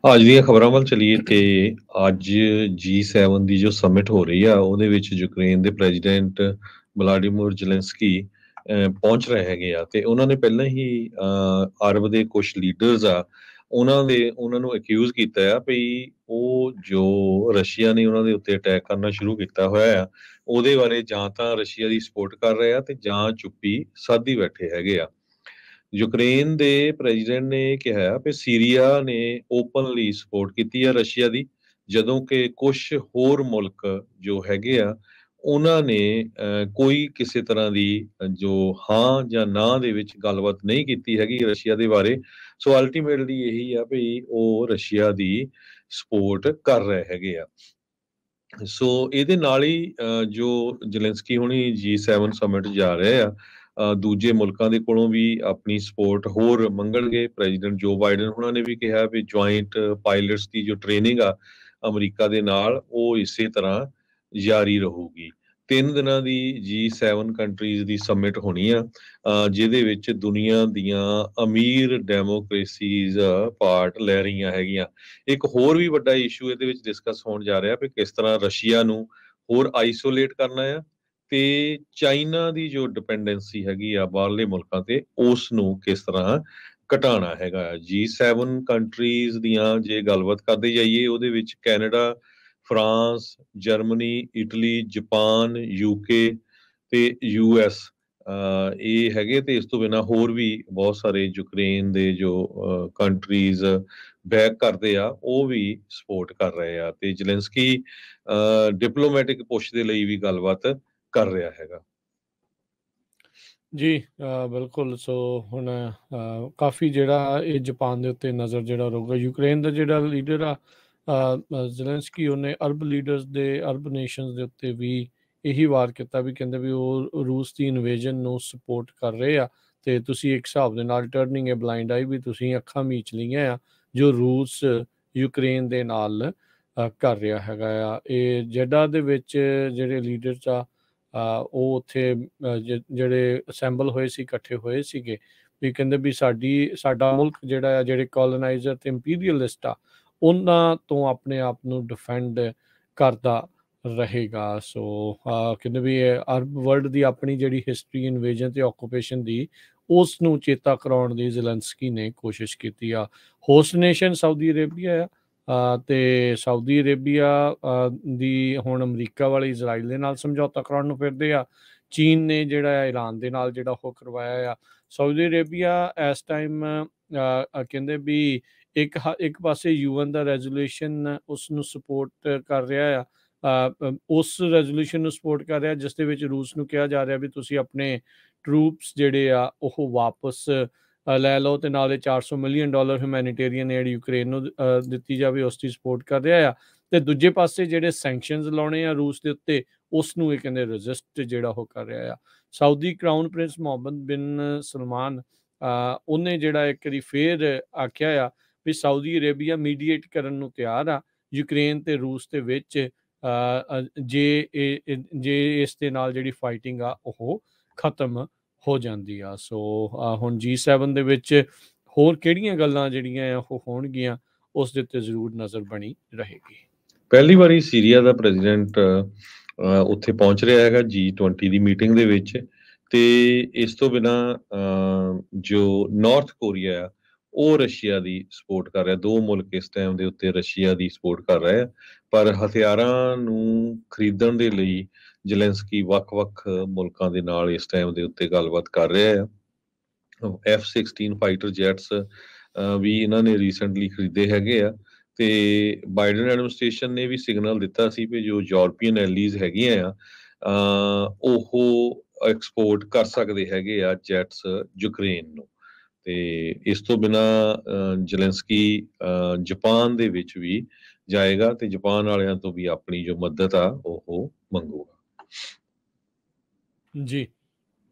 ਅੱਜ ਦੀਆਂ ਖਬਰਾਂ ਵੱਲ ਚਲੀਏ ਤੇ ਅੱਜ G7 ਦੀ ਜੋ ਸਮਿਟ ਹੋ ਰਹੀ ਆ ਉਹਦੇ ਵਿੱਚ ਯੂਕਰੇਨ ਦੇ ਪ੍ਰੈਜ਼ੀਡੈਂਟ ਵਲਾਡੀਮੀਰ ਜ਼ੈਲੈਂਸਕੀ ਪਹੁੰਚ ਰਹੇ ਹੈਗੇ ਆ ਤੇ ਉਹਨਾਂ ਨੇ ਪਹਿਲਾਂ ਹੀ ਅਰਬ ਦੇ ਕੁਝ ਲੀਡਰਸ ਆ ਉਹਨਾਂ ਨੂੰ ਅਕਿਊਜ਼ ਕੀਤਾ ਆ ਵੀ ਉਹ ਜੋ ਰਸ਼ੀਆ ਨੇ ਉਹਨਾਂ ਦੇ ਉੱਤੇ ਅਟੈਕ ਕਰਨਾ ਸ਼ੁਰੂ ਕੀਤਾ ਹੋਇਆ ਆ ਉਹਦੇ ਬਾਰੇ ਜਾਂ ਤਾਂ ਰਸ਼ੀਆ ਦੀ ਸਪੋਰਟ ਕਰ ਰਹੇ ਆ ਤੇ ਜਾਂ ਚੁੱਪੀ ਸਾਧੀ ਬੈਠੇ ਹੈਗੇ ਆ। ਯੂਕਰੇਨ ਦੇ ਪ੍ਰੈਜ਼ੀਡੈਂਟ ਨੇ ਇਹ ਕਿਹਾ ਵੀ ਸੀਰੀਆ ਨੇ ਓਪਨਲੀ ਸਪੋਰਟ ਕੀਤੀ ਹੈ ਰਸ਼ੀਆ ਦੀ, ਜਦੋਂ ਕਿ ਕੁਝ ਹੋਰ ਮੁਲਕ ਜੋ ਹੈਗੇ ਆ ਉਹਨਾਂ ਨੇ ਕੋਈ ਕਿਸੇ ਤਰ੍ਹਾਂ ਦੀ ਜੋ ਹਾਂ ਜਾਂ ਨਾ ਦੇ ਵਿੱਚ ਗੱਲਬਾਤ ਨਹੀਂ ਕੀਤੀ ਹੈਗੀ ਰਸ਼ੀਆ ਦੇ ਬਾਰੇ। ਸੋ ਅਲਟੀਮੇਟਲੀ ਇਹੀ ਆ ਵੀ ਉਹ ਰਸ਼ੀਆ ਦੀ ਸਪੋਰਟ ਕਰ ਰਹੇ ਹੈਗੇ ਆ। ਸੋ ਇਹਦੇ ਨਾਲ ਹੀ ਜੋ ਜ਼ੈਲੈਂਸਕੀ ਹੁਣੀ G7 ਸਮਿਟ ਜਾ ਰਹੇ ਆ, ਦੂਜੇ ਮੁਲਕਾਂ ਦੇ ਕੋਲੋਂ ਵੀ ਆਪਣੀ ਸਪੋਰਟ ਹੋਰ ਮੰਗਣਗੇ। ਪ੍ਰੈਜ਼ੀਡੈਂਟ ਜੋ ਬਾਈਡਨ ਉਹਨਾਂ ਨੇ ਵੀ ਕਿਹਾ ਵੀ ਜੁਆਇੰਟ ਪਾਇਲਟਸ ਦੀ ਜੋ ਟ੍ਰੇਨਿੰਗ ਆ ਅਮਰੀਕਾ ਦੇ ਨਾਲ ਉਹ ਇਸੇ ਤਰ੍ਹਾਂ ਜਾਰੀ ਰਹੂਗੀ। 3 ਦਿਨਾਂ ਦੀ G7 ਕੰਟਰੀਜ਼ ਦੀ ਸਮਿਟ ਹੋਣੀ ਆ, ਜਿਹਦੇ ਵਿੱਚ ਦੁਨੀਆ ਦੀਆਂ ਅਮੀਰ ਡੈਮੋਕ੍ਰੇਸੀਜ਼ ਪਾਰਟ ਲੈ ਰਹੀਆਂ ਹੈਗੀਆਂ। ਇੱਕ ਹੋਰ ਵੀ ਵੱਡਾ ਇਸ਼ੂ ਇਹਦੇ ਵਿੱਚ ਡਿਸਕਸ ਹੋਣ ਜਾ ਰਿਹਾ ਵੀ ਕਿਸ ਤਰ੍ਹਾਂ ਰਸ਼ੀਆ ਨੂੰ ਹੋਰ ਆਈਸੋਲੇਟ ਕਰਨਾ ਆ ਤੇ ਚਾਈਨਾ ਦੀ ਜੋ ਡਿਪੈਂਡੈਂਸੀ ਹੈਗੀ ਆ ਬਾਹਰਲੇ ਮੁਲਕਾਂ ਤੇ ਉਸ ਨੂੰ ਕਿਸ ਤਰ੍ਹਾਂ ਘਟਾਉਣਾ ਹੈਗਾ। G7 ਕੰਟਰੀਜ਼ ਦੀਆਂ ਜੇ ਗੱਲਬਾਤ ਕਰਦੇ ਜਾਈਏ ਉਹਦੇ ਵਿੱਚ Canada, France, Germany, Italy, Japan, UK ਤੇ US ਇਹ ਹੈਗੇ ਤੇ ਇਸ ਤੋਂ ਬਿਨਾਂ ਹੋਰ ਵੀ ਬਹੁਤ ਸਾਰੇ ਯੂਕਰੇਨ ਦੇ ਜੋ ਕੰਟਰੀਜ਼ ਬੈਕ ਕਰਦੇ ਆ ਉਹ ਵੀ ਸਪੋਰਟ ਕਰ ਰਹੇ ਆ ਤੇ ਜ਼ੈਲੈਂਸਕੀ ਡਿਪਲੋਮੈਟਿਕ ਪੁਸ਼ ਦੇ ਲਈ ਵੀ ਗੱਲਬਾਤ ਕਰ ਰਿਹਾ ਹੈਗਾ। ਜੀ ਬਿਲਕੁਲ। ਸੋ ਹੁਣ ਕਾਫੀ ਜਿਹੜਾ ਇਹ ਜਾਪਾਨ ਦੇ ਉੱਤੇ ਨਜ਼ਰ ਜਿਹੜਾ ਰਹੂਗਾ। ਯੂਕਰੇਨ ਦਾ ਜਿਹੜਾ ਲੀਡਰ ਆ ਜ਼ੈਲੈਂਸਕੀ, ਉਹਨੇ ਅਰਬ ਲੀਡਰਸ ਦੇ, ਅਰਬ ਨੇਸ਼ਨਸ ਦੇ ਉੱਤੇ ਵੀ ਇਹੀ ਵਾਰ ਕੀਤਾ ਵੀ ਕਹਿੰਦੇ ਵੀ ਉਹ ਰੂਸ ਦੀ ਇਨਵੇਜਨ ਨੂੰ ਸਪੋਰਟ ਕਰ ਰਹੇ ਆ ਤੇ ਤੁਸੀਂ ਇੱਕ ਹਿਸਾਬ ਦੇ ਨਾਲ ਟਰਨਿੰਗ ਏ ਬਲਾਈਂਡ ਆਈ, ਵੀ ਤੁਸੀਂ ਅੱਖਾਂ ਮੀਚ ਲਈਆਂ ਆ ਜੋ ਰੂਸ ਯੂਕਰੇਨ ਦੇ ਨਾਲ ਕਰ ਰਿਹਾ ਹੈਗਾ ਆ। ਇਹ ਜੈਡਾ ਦੇ ਵਿੱਚ ਜਿਹੜੇ ਲੀਡਰਸ ਆ ਉਹ ਉੱਥੇ ਜਿਹੜੇ ਅਸੈਂਬਲ ਹੋਏ ਸੀ, ਇਕੱਠੇ ਹੋਏ ਸੀਗੇ, ਵੀ ਕਹਿੰਦੇ ਵੀ ਸਾਡਾ ਮੁਲਕ ਜਿਹੜਾ ਆ, ਜਿਹੜੇ ਕੋਲੋਨਾਈਜ਼ਰ ਤੇ ਇੰਪੀਰੀਅਲਿਸਟ ਆ, ਉਹਨਾਂ ਤੋਂ ਆਪਣੇ ਆਪ ਨੂੰ ਡਿਫੈਂਡ ਕਰਦਾ ਰਹੇਗਾ। ਸੋ ਕਹਿੰਦੇ ਵੀ ਅਰਬ ਵਰਲਡ ਦੀ ਆਪਣੀ ਜਿਹੜੀ ਹਿਸਟਰੀ ਇਨਵੇਜਨ ਤੇ ਆਕੂਪੇਸ਼ਨ ਦੀ, ਉਸ ਨੂੰ ਚੇਤਾ ਕਰਾਉਣ ਦੀ ਜ਼ੈਲੈਂਸਕੀ ਨੇ ਕੋਸ਼ਿਸ਼ ਕੀਤੀ ਆ। ਹੋਸਟ ਨੇਸ਼ਨ ਸਾਊਦੀ ਅਰੇਬੀਆ ਆ ਤੇ ਸਾਊਦੀ ਅਰੇਬੀਆ ਦੀ ਹੁਣ ਅਮਰੀਕਾ ਵਾਲੇ ਇਜ਼ਰਾਈਲ ਦੇ ਨਾਲ ਸਮਝੌਤਾ ਕਰਾਉਣ ਨੂੰ ਫਿਰਦੇ ਆ। ਚੀਨ ਨੇ ਜਿਹੜਾ ਇਰਾਨ ਦੇ ਨਾਲ ਜਿਹੜਾ ਉਹ ਕਰਵਾਇਆ ਆ। ਸਾਊਦੀ ਅਰੇਬੀਆ ਇਸ ਟਾਈਮ ਕਹਿੰਦੇ ਵੀ ਇੱਕ ਪਾਸੇ UN ਦਾ ਰੈਜ਼ੋਲੂਸ਼ਨ ਉਸ ਨੂੰ ਸਪੋਰਟ ਕਰ ਰਿਹਾ ਆ, ਉਸ ਰੈਜ਼ੋਲੂਸ਼ਨ ਨੂੰ ਸਪੋਰਟ ਕਰ ਰਿਹਾ ਜਿਸ ਦੇ ਵਿੱਚ ਰੂਸ ਨੂੰ ਕਿਹਾ ਜਾ ਰਿਹਾ ਵੀ ਤੁਸੀਂ ਆਪਣੇ ਟਰੂਪਸ ਜਿਹੜੇ ਆ ਉਹ ਵਾਪਸ ਲੈ ਲਓ ਤੇ ਨਾਲੇ $400 ਮਿਲੀਅਨ ਹਿਊਮੈਨੀਟੇਰੀਅਨ ਏਡ ਯੂਕਰੇਨ ਨੂੰ ਦਿੱਤੀ ਜਾਵੇ, ਉਸ ਦੀ ਸਪੋਰਟ ਕਰ ਰਿਹਾ ਆ। ਤੇ ਦੂਜੇ ਪਾਸੇ ਜਿਹੜੇ ਸੈਂਕਸ਼ਨਸ ਲਾਉਣੇ ਆ ਰੂਸ ਦੇ ਉੱਤੇ, ਉਸ ਨੂੰ ਇਹ ਕਹਿੰਦੇ ਰੈਜ਼ਿਸਟ ਜਿਹੜਾ ਉਹ ਕਰ ਰਿਹਾ ਆ। ਸਾਊਦੀ ਕਰਾਊਨ ਪ੍ਰਿੰਸ ਮੁਹੰਮਦ ਬਿਨ ਸਲਮਾਨ ਉਹਨੇ ਜਿਹੜਾ ਇੱਕ ਵਾਰੀ ਫੇਰ ਆਖਿਆ ਆ ਵੀ ਸਾਊਦੀ ਅਰੇਬੀਆ ਮੀਡੀਏਟ ਕਰਨ ਨੂੰ ਤਿਆਰ ਆ ਯੂਕਰੇਨ ਤੇ ਰੂਸ ਦੇ ਵਿੱਚ, ਜੇ ਇਸ ਦੇ ਨਾਲ ਜਿਹੜੀ ਫਾਈਟਿੰਗ ਆ ਉਹ ਖਤਮ ਹੋ ਜਾਂਦੀ ਆ। ਸੋ ਹੁਣ G7 ਦੇ ਵਿੱਚ ਹੋਰ ਕਿਹੜੀਆਂ ਗੱਲਾਂ ਜਿਹੜੀਆਂ ਆ ਉਹ ਹੋਣਗੀਆਂ, ਉਸ ਦੇ ਉੱਤੇ ਜ਼ਰੂਰ ਨਜ਼ਰ ਬਣੀ ਰਹੇਗੀ। ਪਹਿਲੀ ਵਾਰੀ ਸੀਰੀਆ ਦਾ ਪ੍ਰੈਜ਼ੀਡੈਂਟ ਉੱਥੇ ਪਹੁੰਚ ਰਿਹਾ ਹੈਗਾ G20 ਦੀ ਮੀਟਿੰਗ ਦੇ ਵਿੱਚ। ਤੇ ਇਸ ਤੋਂ ਬਿਨਾਂ ਜੋ ਨਾਰਥ ਕੋਰੀਆ ਆ ਉਹ ਰਸ਼ੀਆ ਦੀ ਸਪੋਰਟ ਕਰ ਰਿਹਾ। ਦੋ ਮੁਲਕ ਇਸ ਟਾਈਮ ਦੇ ਉੱਤੇ ਰਸ਼ੀਆ ਦੀ ਸਪੋਰਟ ਕਰ ਰਹੇ ਆ, ਪਰ ਹਥਿਆਰਾਂ ਨੂੰ ਖਰੀਦਣ ਦੇ ਲਈ ਜ਼ੈਲੈਂਸਕੀ ਵੱਖ-ਵੱਖ ਮੁਲਕਾਂ ਦੇ ਨਾਲ ਇਸ ਟਾਈਮ ਦੇ ਉੱਤੇ ਗੱਲਬਾਤ ਕਰ ਰਿਹਾ ਆ। F-16 ਫਾਈਟਰ ਜੈਟਸ ਵੀ ਇਹਨਾਂ ਨੇ ਰੀਸੈਂਟਲੀ ਖਰੀਦੇ ਹੈਗੇ ਆ ਤੇ ਬਾਈਡਨ ਐਡਮਿਨਿਸਟ੍ਰੇਸ਼ਨ ਨੇ ਵੀ ਸਿਗਨਲ ਦਿੱਤਾ ਸੀ ਵੀ ਜੋ ਯੂਰਪੀਅਨ ਐਲੀਜ਼ ਹੈਗੀਆਂ ਆ ਉਹ ਐਕਸਪੋਰਟ ਕਰ ਸਕਦੇ ਹੈਗੇ ਆ ਜੈਟਸ ਯੂਕਰੇਨ ਨੂੰ। ਤੇ ਇਸ ਤੋਂ ਬਿਨਾਂ ਜ਼ੈਲੈਂਸਕੀ ਜਾਪਾਨ ਦੇ ਵਿੱਚ ਵੀ ਜਾਏਗਾ ਤੇ ਜਾਪਾਨ ਵਾਲਿਆਂ ਤੋਂ ਵੀ ਆਪਣੀ ਜੋ ਮਦਦ ਆ ਉਹ ਮੰਗੂਗਾ। ਜੀ